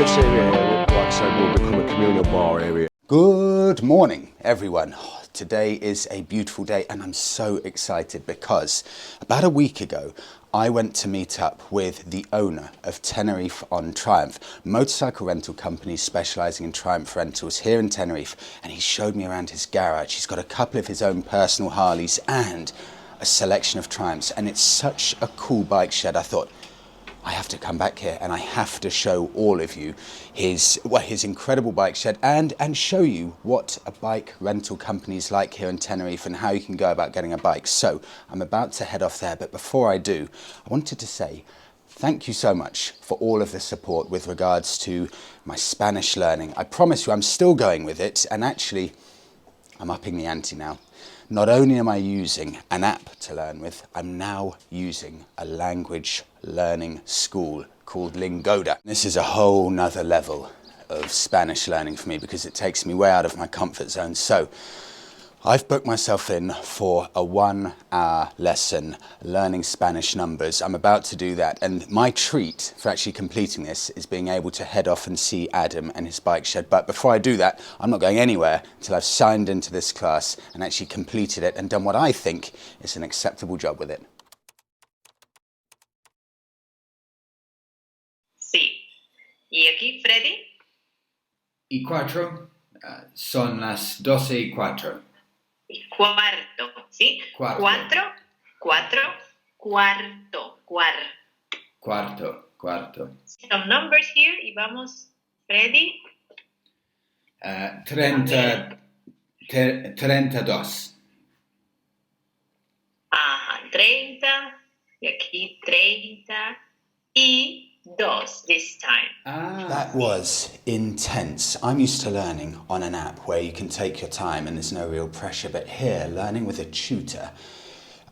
this area here, like I said, will become a communal bar area. Good morning, everyone. Today is a beautiful day and I'm so excited because about a week ago, I went to meet up with the owner of Tenerife on Triumph, motorcycle rental company specialising in Triumph rentals here in Tenerife, and he showed me around his garage. He's got a couple of his own personal Harleys and a selection of Triumphs, and it's such a cool bike shed. I thought, I have to come back here and I have to show all of you his incredible bike shed and show you what a bike rental company is like here in Tenerife and how you can go about getting a bike. So I'm about to head off there, but before I do, I wanted to say thank you so much for all of the support with regards to my Spanish learning. I promise you I'm still going with it, and actually I'm upping the ante now. Not only am I using an app to learn with, I'm now using a language learning school called Lingoda. This is a whole nother level of Spanish learning for me because it takes me way out of my comfort zone. So I've booked myself in for a 1-hour lesson learning Spanish numbers. I'm about to do that, and my treat for actually completing this is being able to head off and see Adam and his bike shed. But before I do that, I'm not going anywhere until I've signed into this class and actually completed it and done what I think is an acceptable job with it. Sí. ¿Y aquí, Freddy? Y cuatro, son las 12:04. Y cuarto, ¿sí? Cuarto. Cuatro, cuarto. Cuarto. Some numbers here y vamos, Freddy. 32. Ajá, 30. Y aquí 32 this time. That was intense. I'm used to learning on an app where you can take your time and there's no real pressure, but here, learning with a tutor,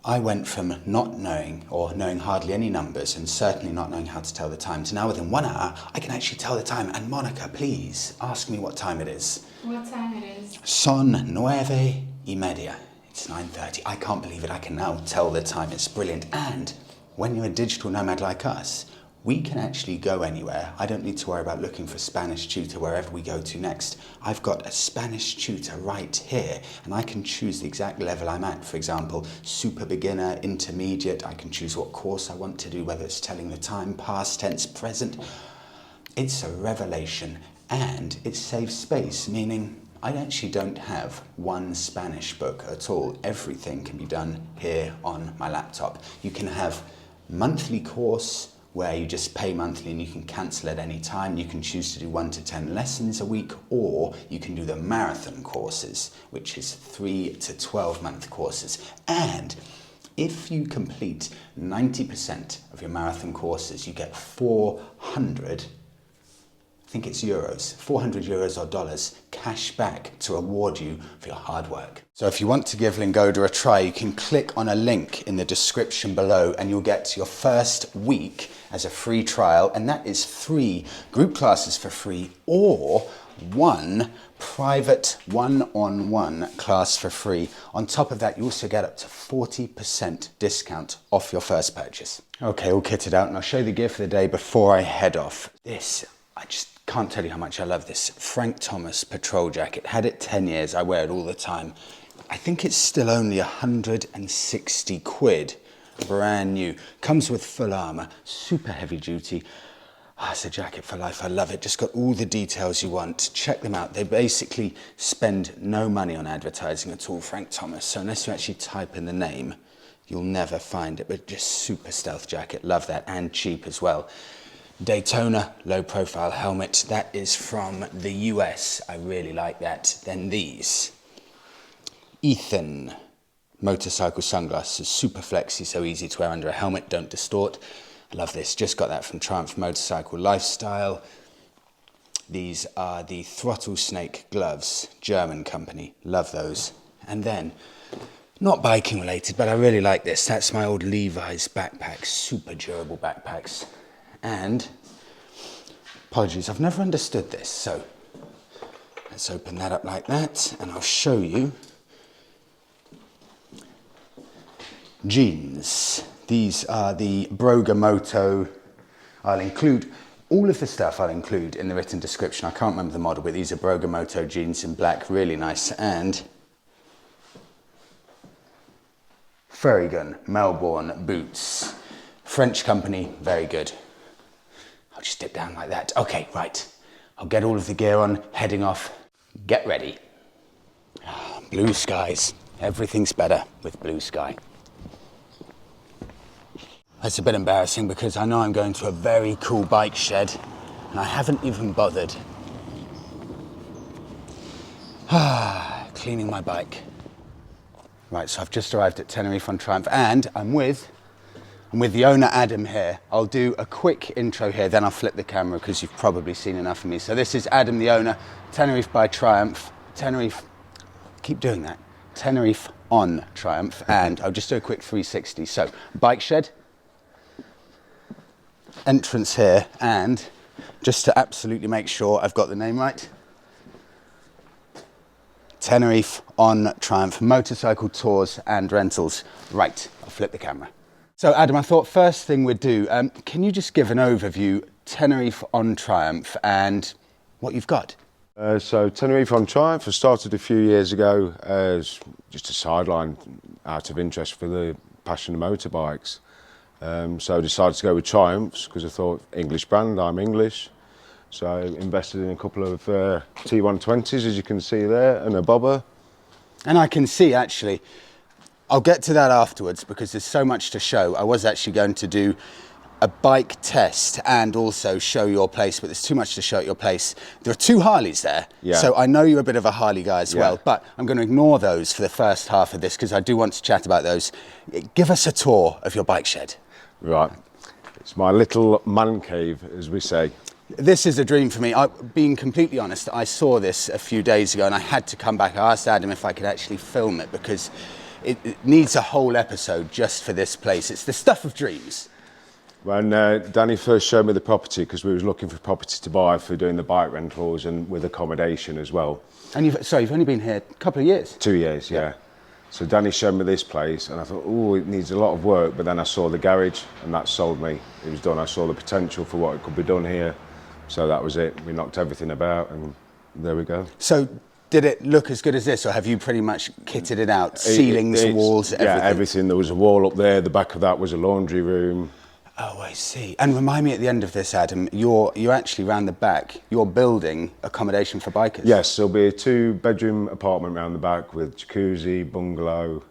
I went from not knowing or knowing hardly any numbers and certainly not knowing how to tell the time to now within 1 hour, I can actually tell the time. And Monica, please ask me what time it is. What time it is? Son 9:30. It's 9:30. I can't believe it. I can now tell the time. It's brilliant. And when you're a digital nomad like us, we can actually go anywhere. I don't need to worry about looking for a Spanish tutor wherever we go to next. I've got a Spanish tutor right here, and I can choose the exact level I'm at. For example, super beginner, intermediate. I can choose what course I want to do, whether it's telling the time, past tense, present. It's a revelation, and it saves space, meaning I actually don't have one Spanish book at all. Everything can be done here on my laptop. You can have monthly course, where you just pay monthly and you can cancel at any time. You can choose to do 1 to 10 lessons a week, or you can do the marathon courses, which is 3 to 12 month courses. And if you complete 90% of your marathon courses, you get 400 euros or dollars cash back to reward you for your hard work. So if you want to give Lingoda a try, you can click on a link in the description below and you'll get your first week as a free trial, and that is 3 group classes for free or 1 private one-on-one class for free. On top of that, you also get up to 40% discount off your first purchase. Okay, all kitted out, and I'll show you the gear for the day before I head off. I just can't tell you how much I love this Frank Thomas patrol jacket. Had it 10 years, I wear it all the time. I think it's still only 160 quid, brand new. Comes with full armor, super heavy duty. It's a jacket for life, I love it. Just got all the details you want. Check them out. They basically spend no money on advertising at all, Frank Thomas. So unless you actually type in the name, you'll never find it, but just super stealth jacket. Love that, and cheap as well. Daytona low profile helmet, that is from the US, I really like that. Then these Ethan motorcycle sunglasses, super flexy, so easy to wear under a helmet, don't distort. Love this, just got that from Triumph Motorcycle Lifestyle. These are the Throttle Snake gloves, German company, love those. And then, not biking related, but I really like this, that's my old Levi's backpack, super durable backpacks. And, apologies, I've never understood this, so let's open that up like that, and I'll show you jeans. These are the Brogamoto. I'll include All of the stuff I'll include in the written description. I can't remember the model, but these are Brogamoto jeans in black, really nice. And Ferrygun Melbourne boots. French company, very good. I'll just dip down like that. Okay, right. I'll get all of the gear on, heading off. Get ready. Blue skies. Everything's better with blue sky. That's a bit embarrassing because I know I'm going to a very cool bike shed and I haven't even bothered cleaning my bike. Right, so I've just arrived at Tenerife on Triumph and I'm with the owner Adam here. I'll do a quick intro here, then I'll flip the camera because you've probably seen enough of me. So this is Adam, the owner, Tenerife by Triumph. Tenerife, keep doing that. Tenerife on Triumph, and I'll just do a quick 360. So, bike shed, entrance here, and just to absolutely make sure I've got the name right, Tenerife on Triumph, motorcycle tours and rentals. Right, I'll flip the camera. So Adam, I thought first thing we'd do, can you just give an overview, Tenerife on Triumph and what you've got? So Tenerife on Triumph, I started a few years ago as just a sideline out of interest for the passion of motorbikes. So I decided to go with Triumphs because I thought English brand, I'm English. So I invested in a couple of T120s, as you can see there, and a bobber. And I can see actually, I'll get to that afterwards because there's so much to show. I was actually going to do a bike test and also show your place, but there's too much to show at your place. There are two Harleys there, so I know you're a bit of a Harley guy as well, but I'm going to ignore those for the first half of this because I do want to chat about those. Give us a tour of your bike shed. Right, it's my little man cave, as we say. This is a dream for me. Being completely honest, I saw this a few days ago and I had to come back. I asked Adam if I could actually film it because it needs a whole episode just for this place. It's the stuff of dreams. When Danny first showed me the property, because we was looking for property to buy for doing the bike rentals and with accommodation as well. And you've only been here a couple of years? 2 years, yeah. So Danny showed me this place and I thought, oh, it needs a lot of work, but then I saw the garage and that sold me. It was done. I saw the potential for what could be done here. So that was it. We knocked everything about and there we go. So did it look as good as this or have you pretty much kitted it out? Ceilings, walls, everything? Yeah, everything. There was a wall up there. The back of that was a laundry room. Oh, I see. And remind me at the end of this, Adam, you're actually round the back, you're building accommodation for bikers. Yes, there'll be a 2-bedroom apartment round the back with jacuzzi, bungalow,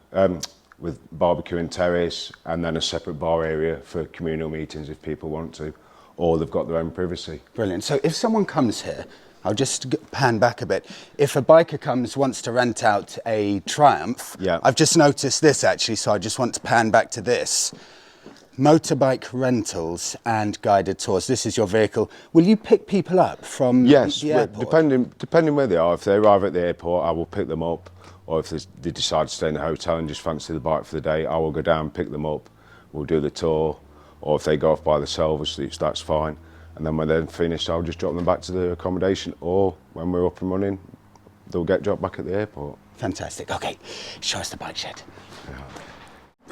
with barbecue and terrace, and then a separate bar area for communal meetings if people want to, or they've got their own privacy. Brilliant. So if someone comes here, I'll just pan back a bit. If a biker wants to rent out a Triumph, I've just noticed this actually, so I just want to pan back to this. Motorbike rentals and guided tours. This is your vehicle. Will you pick people up from the airport? Depending where they are. If they arrive at the airport, I will pick them up. Or if they decide to stay in the hotel and just fancy the bike for the day, I will go down, pick them up. We'll do the tour. Or if they go off by themselves, that's fine. And then when they're finished, I'll just drop them back to the accommodation. Or when we're up and running, they'll get dropped back at the airport. Fantastic. Okay, show us the bike shed. Yeah.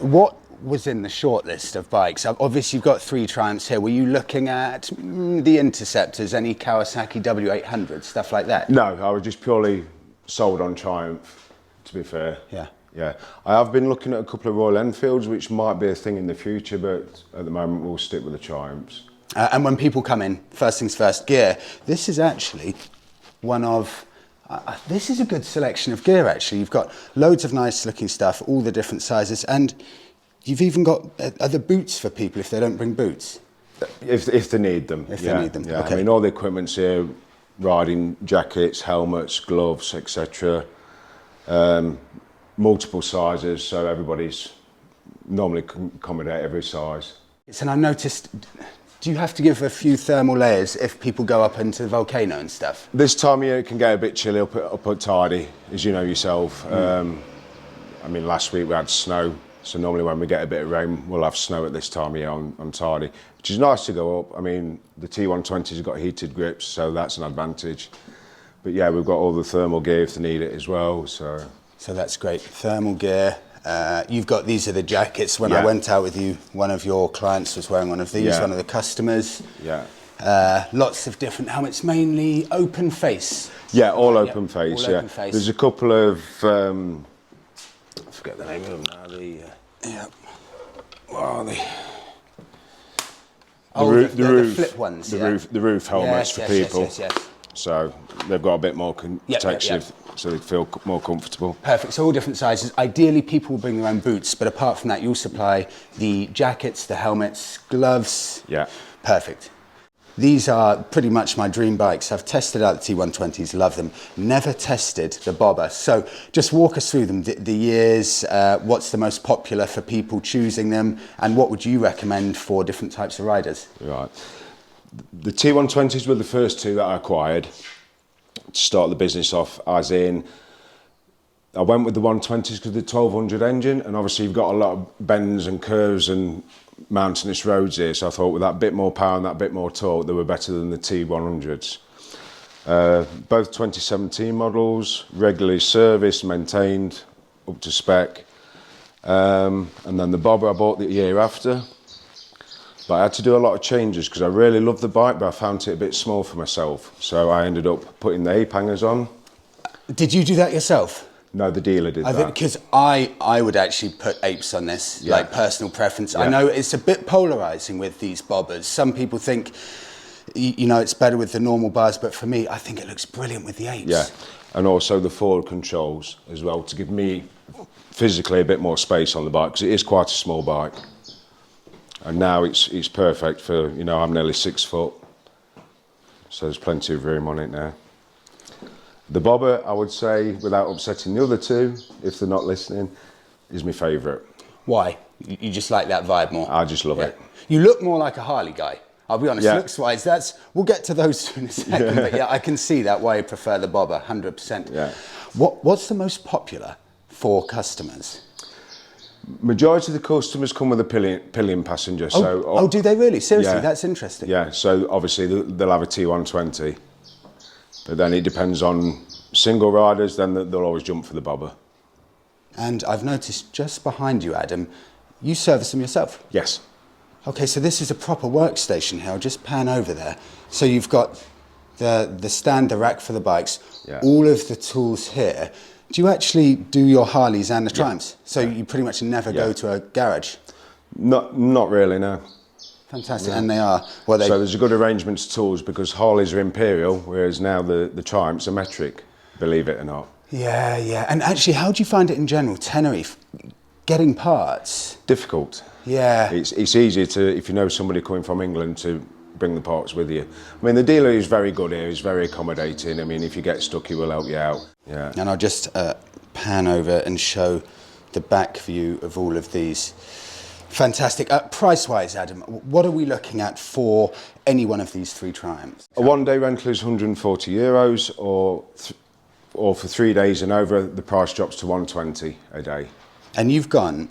What was in the short list of bikes? Obviously you've got 3 Triumphs here. Were you looking at the Interceptors, any Kawasaki W800, stuff like that? No, I was just purely sold on Triumph, to be fair. Yeah. I have been looking at a couple of Royal Enfields, which might be a thing in the future, but at the moment we'll stick with the Triumphs. And when people come in, first things first, gear. This is actually one of... this is a good selection of gear, actually. You've got loads of nice looking stuff, all the different sizes, and you've even got other boots for people if they don't bring boots. If they need them. If they need them, yeah. Okay. I mean, all the equipment's here, riding jackets, helmets, gloves, etc. Multiple sizes, so everybody's normally can accommodate every size. And I noticed, do you have to give a few thermal layers if people go up into the volcano and stuff? This time of year it can get a bit chilly up at Tidy, as you know yourself. I mean, last week we had snow, so normally when we get a bit of rain, we'll have snow at this time of year on Tidy, which is nice to go up. I mean, the T120s have got heated grips, so that's an advantage. But yeah, we've got all the thermal gear if they need it as well, so that's great. Thermal gear. You've got, these are the jackets. When I went out with you, one of your clients was wearing one of these, one of the customers. Yeah. Lots of different helmets, mainly open face. Yeah, all open face. all Yeah, open face. there's a couple of I forget the name of them now. Yeah. What are they? The flip ones. The roof helmets for people. Yes. So they've got a bit more protection, Yep. so they feel more comfortable. Perfect. So all different sizes. Ideally, people will bring their own boots, but apart from that, you'll supply the jackets, the helmets, gloves. Yeah. Perfect. These are pretty much my dream bikes. I've tested out the T120s, love them. Never tested the bobber. So just walk us through them, the years, what's the most popular for people choosing them, and what would you recommend for different types of riders? Right. The T120s were the first two that I acquired to start the business off, as in I went with the 120s because of the 1200 engine, and obviously you've got a lot of bends and curves and mountainous roads here, so I thought with that bit more power and that bit more torque they were better than the T100s. Both 2017 models, regularly serviced, maintained, up to spec. And then the bobber I bought the year after. But I had to do a lot of changes because I really loved the bike, but I found it a bit small for myself. So I ended up putting the ape hangers on. Did you do that yourself? No, the dealer did I that. think because I would actually put apes on this, like personal preference. Yeah. I know it's a bit polarizing with these bobbers. Some people think, you know, it's better with the normal bars, but for me, I think it looks brilliant with the apes. Yeah, and also the forward controls as well to give me physically a bit more space on the bike because it is quite a small bike. And now it's perfect for, you know, I'm nearly 6 foot, so there's plenty of room on it now. The bobber, I would say, without upsetting the other two, if they're not listening, is my favourite. Why? You just like that vibe more? I just love it. You look more like a Harley guy. I'll be honest, Yeah. looks-wise, we'll get to those two in a second, but yeah, I can see that why you prefer the bobber, 100%. Yeah. What's the most popular for customers? Majority of the customers come with a pillion passenger. So, do they really? Seriously, Yeah. that's interesting. Yeah, so obviously they'll have a T120, but then it depends on single riders, then they'll always jump for the bobber. And I've noticed just behind you, Adam, you service them yourself. Yes. Okay, so this is a proper workstation here. I'll just pan over there. So you've got the stand, the rack for the bikes, all of the tools here. Do you actually do your Harleys and the Triumphs? So you pretty much never go to a garage? Not really, no. Fantastic, and they are. Well, So there's a good arrangement of tools because Harleys are imperial, whereas now the Triumphs are metric, believe it or not. Yeah. And actually, how do you find it in general? Tenerife, getting parts? Difficult. Yeah. It's easier to, if you know somebody coming from England, to bring the parts with you. I mean, the dealer is very good here, he's very accommodating. I mean, if you get stuck, he will help you out. Yeah. And I'll just pan over and show the back view of all of these. Fantastic. Price-wise, Adam, what are we looking at for any one of these three Triumphs? A one-day rental is €140, or for 3 days and over, the price drops to $120 a day. And you've gone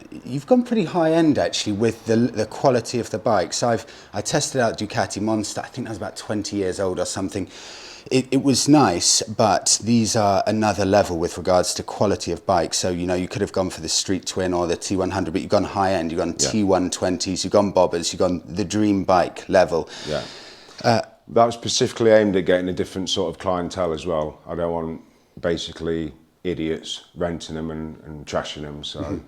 pretty high end actually with the quality of the bikes. I tested out Ducati Monster. I think that was about 20 years old or something. It was nice, but these are another level with regards to quality of bike. So, you know, you could have gone for the Street Twin or the T100, but you've gone high end. You've gone T120s, you've gone bobbers, you've gone the dream bike level. Yeah. That was specifically aimed at getting a different sort of clientele as well. I don't want basically idiots renting them and trashing them. So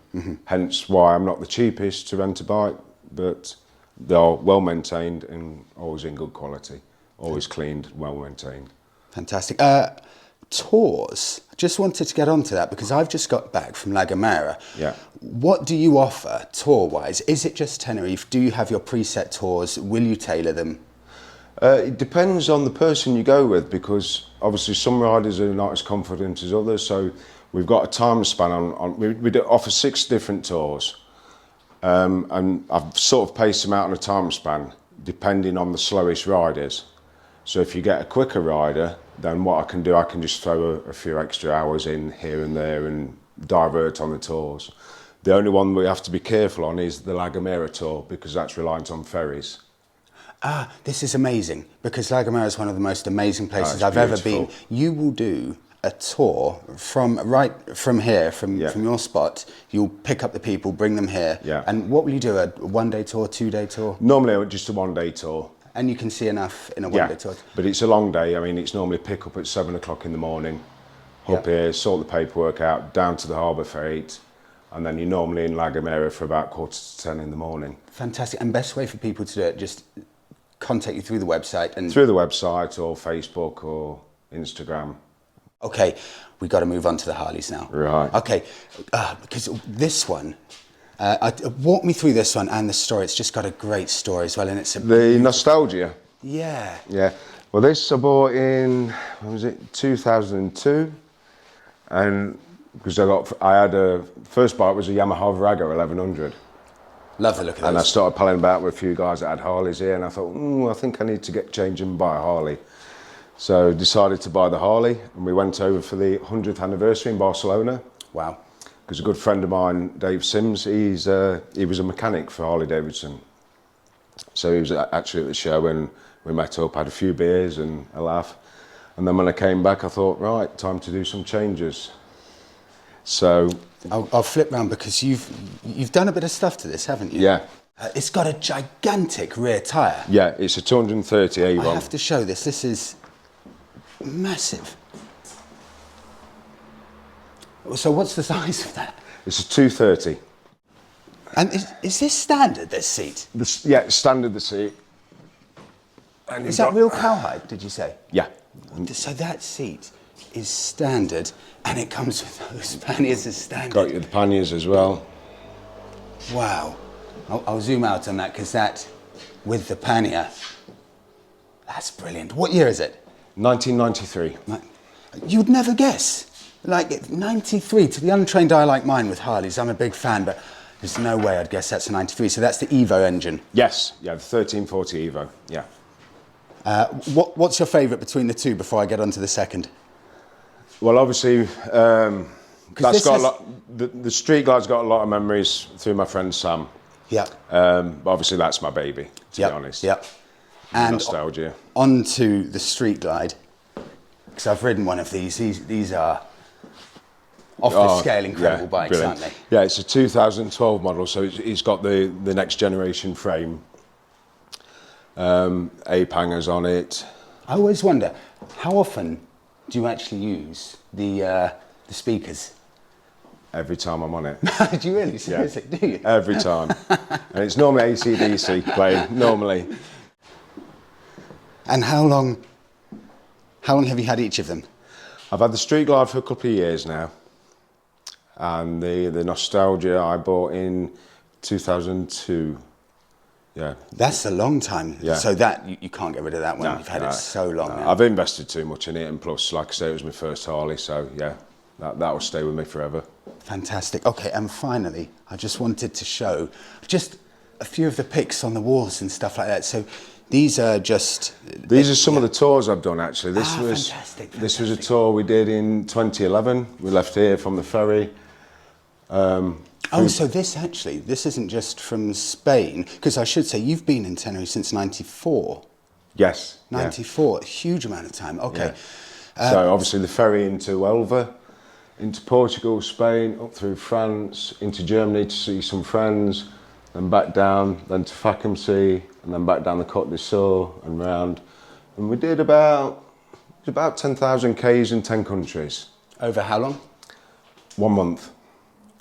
hence why I'm not the cheapest to rent a bike, but they're well maintained and always in good quality. Always cleaned, well maintained. Fantastic. Tours. I just wanted to get onto that because I've just got back from La Gomera. Yeah. What do you offer tour-wise? Is it just Tenerife? Do you have your preset tours? Will you tailor them? It depends on the person you go with because obviously some riders are not as confident as others. So we've got a time span on we offer 6 different tours. And I've sort of paced them out on a time span depending on the slowest riders. So if you get a quicker rider, then what I can do, I can just throw a few extra hours in here and there and divert on the tours. The only one we have to be careful on is the La Gomera tour because that's reliant on ferries. This is amazing because La Gomera is one of the most amazing places it's I've ever beautiful. been. You will do a tour from here, from your spot. You'll pick up the people, bring them here. Yeah. And what will you do? A 1-day tour, 2-day tour? Normally just a 1-day tour. And you can see enough in a window to it. But it's a long day. I mean, it's normally pick up at 7 o'clock in the morning, up here, sort the paperwork out, down to the harbour for 8, and then you're normally in La Gomera for about 9:45 in the morning. Fantastic. And best way for people to do it, just contact you through the website and through the website or Facebook or Instagram. Okay, we got to move on to the Harleys now. Right. Okay, because this one, walk me through this one and the story. It's just got a great story as well, and it's the nostalgia. Yeah. Yeah. Well, this I bought in, when was it, 2002, and because I had a first bike was a Yamaha Virago 1100. Love the look of those. And I started palling about with a few guys that had Harleys here, and I thought, I think I need to get changed and buy a Harley. So decided to buy the Harley, and we went over for the 100th anniversary in Barcelona. Wow. Because a good friend of mine, Dave Sims, he was a mechanic for HarleyDavidson. So he was actually at the show, and we met up, had a few beers and a laugh. And then when I came back, I thought, right, time to do some changes. So I'll flip round because you've done a bit of stuff to this, haven't you? yeah. It's got a gigantic rear tyre. Yeah, it's a 230 A1. I have to show this. This is massive. So what's the size of that? It's a 230. And is this standard, this seat? Yeah, it's standard the seat. And Is that real cowhide, did you say? Yeah. So that seat is standard, and it comes with those panniers as standard. Got you the panniers as well. Wow. I'll zoom out on that, because that, with the pannier, that's brilliant. What year is it? 1993. You'd never guess. Like 93, to the untrained eye like mine with Harleys, I'm a big fan, but there's no way I'd guess that's a 93. So that's the Evo engine. Yes, yeah, the 1340 Evo, yeah. What's your favourite between the two before I get on to the second? Well, obviously, that's got has... a lot. The Street Glide's got a lot of memories through my friend Sam. Yeah. But obviously, that's my baby, to be honest. Yep. And nostalgia. Onto the Street Glide, because I've ridden one of these. These are off the scale incredible bikes, brilliant. aren't they? Yeah, it's a 2012 model, so it's got the next generation frame. Ape hangers on it. I always wonder, how often do you actually use the speakers? Every time I'm on it. Do you really? Seriously, do you? Every time. And it's normally AC/DC playing, normally. And how long have you had each of them? I've had the Street Glide for a couple of years now. And the Nostalgia I bought in 2002. Yeah. That's a long time. Yeah. So that you can't get rid of that one. No, You've had it so long now. I've invested too much in it, and plus, like I say, it was my first Harley, so yeah, that will stay with me forever. Fantastic. Okay, and finally, I just wanted to show just a few of the pics on the walls and stuff like that. So these are just... These are some of the tours I've done, actually. Fantastic. This was a tour we did in 2011. We left here from the ferry. So this isn't just from Spain, because I should say you've been in Tenerife since 94. Yes. 94, a huge amount of time. Okay. Yeah. So obviously the ferry into Elva, into Portugal, Spain, up through France, into Germany to see some friends, then back down, then to Fackhamsea, and then back down the Côte d'Azur and round. And we did about 10,000 Ks in 10 countries. Over how long? 1 month,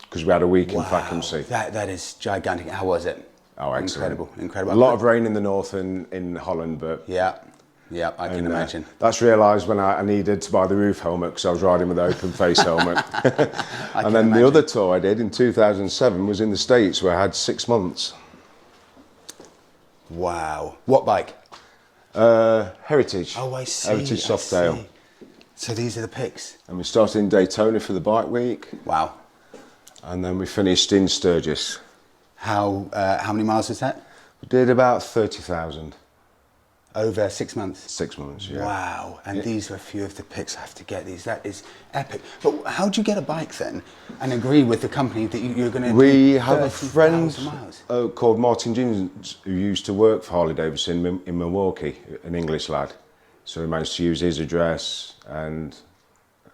because we had a week in Fackhamsea. That is gigantic. How was it? Oh, excellent. Incredible. A lot of rain in the north and in Holland, but... Yeah, I can imagine. That's realised when I needed to buy the roof helmet, because I was riding with an open face helmet. And then the other tour I did in 2007 was in the States, where I had 6 months. Wow. What bike? Heritage. Oh, I see. Heritage Softail. So these are the pics. And we started in Daytona for the bike week. Wow. And then we finished in Sturgis. How many miles was that? We did about 30,000. Over 6 months? 6 months, yeah. Wow, and these are a few of the pics. I have to get these. That is epic. But how do you get a bike then and agree with the company that you're going to We have a friend miles? called Martin Jeans who used to work for HarleyDavidson in Milwaukee, an English lad. So we managed to use his address and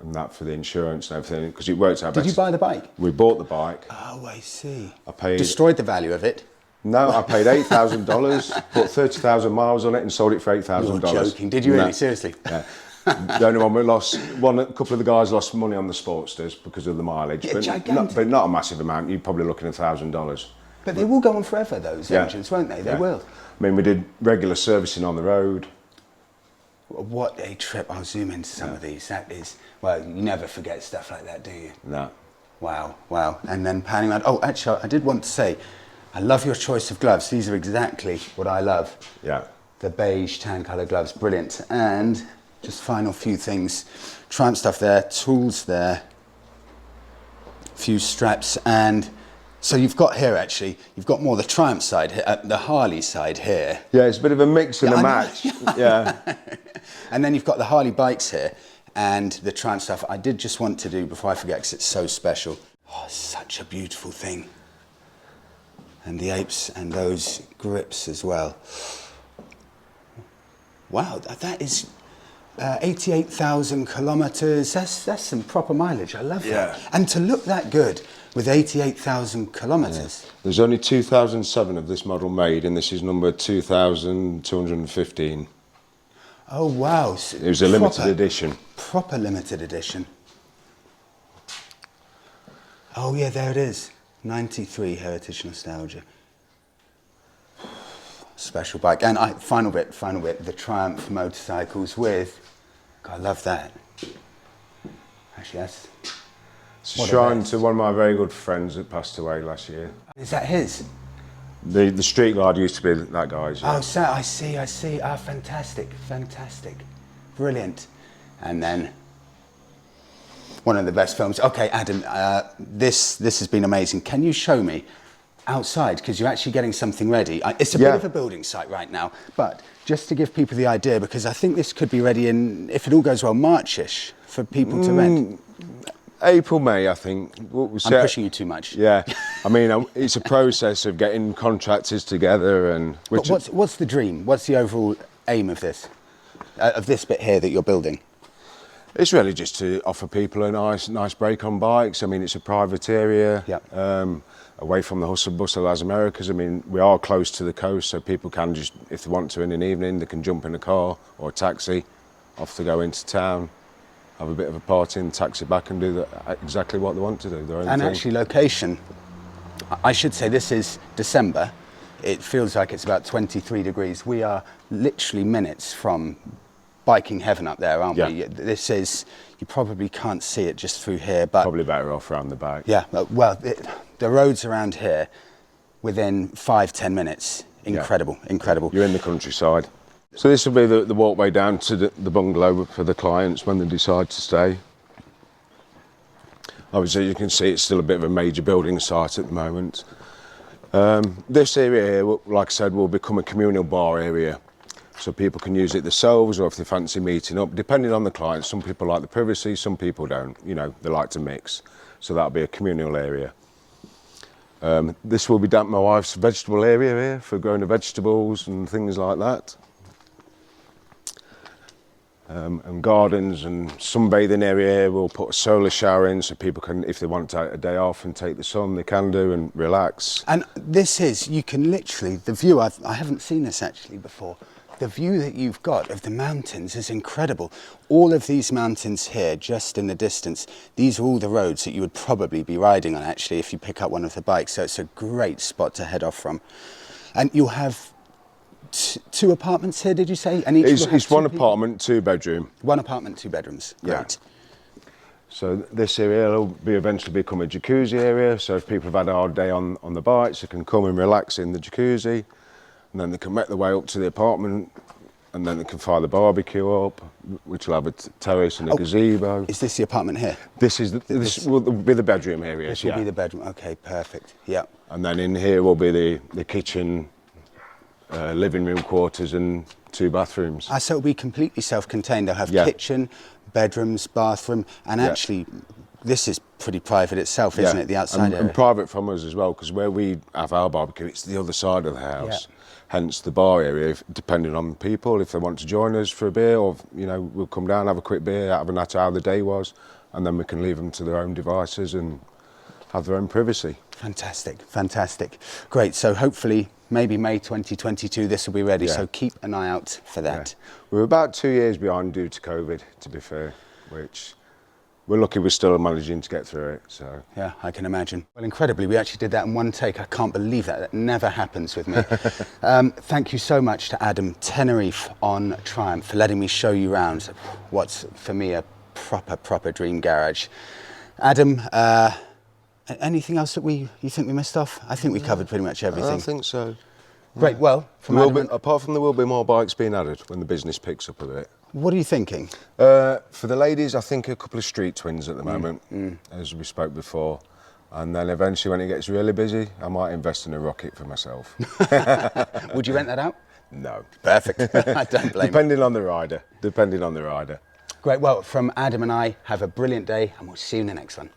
that for the insurance and everything, because it worked out better. Did you buy the bike? We bought the bike. Oh, I see. I paid... Destroyed the value of it? No, I paid $8,000, put 30,000 miles on it and sold it for $8,000. You're joking. Did you really? No. Seriously? Yeah. The only one we lost, a couple of the guys lost money on the Sportsters because of the mileage, Yeah, but gigantic. not a massive amount. You're probably looking at $1,000. But they will go on forever, those engines, won't they? They will. I mean, we did regular servicing on the road. What a trip. I'll zoom into some of these. That is, well, you never forget stuff like that, do you? No. Wow, wow. And then panning around. Oh, actually, I did want to say, I love your choice of gloves. These are exactly what I love. Yeah. The beige tan colour gloves, brilliant. And just final few things. Triumph stuff there, tools there, few straps, and so you've got here actually, you've got more the Triumph side, the Harley side here. Yeah, it's a bit of a mix and a I know. match. Yeah. And then you've got the Harley bikes here and the Triumph stuff. I did just want to do, before I forget, because it's so special. Oh, such a beautiful thing. And the apes and those grips as well. Wow, that is 88,000 kilometres. That's some proper mileage. I love that. Yeah. And to look that good with 88,000 kilometres. Yeah. There's only 2007 of this model made, and this is number 2215. Oh, wow. It was a limited edition. Proper limited edition. Oh, yeah, there it is. 93 Heritage Nostalgia. Special bike. And final bit, the Triumph motorcycles with, God, I love that. Actually, that's... It's a shrine to one of my very good friends that passed away last year. Is that his? The street guard used to be that guy's. Yeah. Oh, so I see. Ah, fantastic. Brilliant. And then one of the best films. Okay, Adam, this has been amazing. Can you show me outside? Because you're actually getting something ready. It's a bit of a building site right now, but just to give people the idea, because I think this could be ready in, if it all goes well, Marchish for people to rent. April, May, I think. I'm pushing you too much. Yeah, I mean, it's a process of getting contractors together and... But what's the dream? What's the overall aim of this bit here that you're building? It's really just to offer people a nice break on bikes. I mean, it's a private area, away from the hustle bustle as America's. I mean, we are close to the coast, so people can just, if they want to in an evening, they can jump in a car or a taxi, off to go into town, have a bit of a party and taxi back and do exactly what they want to do, their own and thing. Actually, location, I should say this is December. It feels like it's about 23 degrees. We are literally minutes from biking heaven up there, aren't we? This is, you probably can't see it just through here, but... Probably better off around the back. Yeah, well, the roads around here, within 5-10 minutes, incredible. You're in the countryside. So this will be the walkway down to the bungalow for the clients when they decide to stay. Obviously, you can see it's still a bit of a major building site at the moment. This area here, like I said, will become a communal bar area. So people can use it themselves, or if they fancy meeting up, depending on the client. Some people like the privacy, some people don't. You know, they like to mix. So that'll be a communal area. This will be my wife's vegetable area here for growing the vegetables and things like that. And gardens and sunbathing area here. We'll put a solar shower in so people can, if they want to take a day off and take the sun, they can do and relax. And this is, you can literally, the view, I haven't seen this actually before. The view that you've got of the mountains is incredible. All of these mountains here, just in the distance, these are all the roads that you would probably be riding on actually if you pick up one of the bikes. So it's a great spot to head off from. And you'll have two apartments here, did you say? And it's one apartment, 2 bedroom. 1 apartment, 2 bedrooms. Great. Yeah. So this area will eventually become a jacuzzi area. So if people have had a hard day on the bikes, they can come and relax in the jacuzzi. And then they can make their way up to the apartment, and then they can fire the barbecue up, which will have a terrace and a gazebo. Is this the apartment here? This will be the bedroom area. This will be the bedroom. Okay, perfect. Yeah. And then in here will be the kitchen, living room quarters, and 2 bathrooms. So it'll be completely self-contained. They'll have kitchen, bedrooms, bathroom, and actually, this is pretty private itself, isn't it? The outside area. And private from us as well, because where we have our barbecue, it's the other side of the house. Yeah. Hence the bar area, depending on people, if they want to join us for a beer, or we'll come down, have a quick beer, have a night how the day was, and then we can leave them to their own devices and have their own privacy. Fantastic, fantastic. Great, so hopefully maybe May 2022 this will be ready, Yeah. so keep an eye out for that. We're about 2 years behind due to COVID, to be fair, which we're lucky we're still managing to get through it. So Yeah, I can imagine. Well, incredibly, we actually did that in one take. I can't believe that. That never happens with me. Thank you so much to Adam Tenerife on Triumph for letting me show you around what's, for me, a proper dream garage. Adam, anything else that you think we missed off? I think we covered pretty much everything. I think so. Great, well, from There will Adam, be, apart from there will be more bikes being added when the business picks up a bit. what are you thinking? For the ladies, I think a couple of street twins at the moment, as we spoke before. And then eventually when it gets really busy, I might invest in a rocket for myself. Would you rent that out? No. Perfect. I don't blame you. Depending on the rider. Depending on the rider. Great, well, from Adam and I, have a brilliant day and we'll see you in the next one.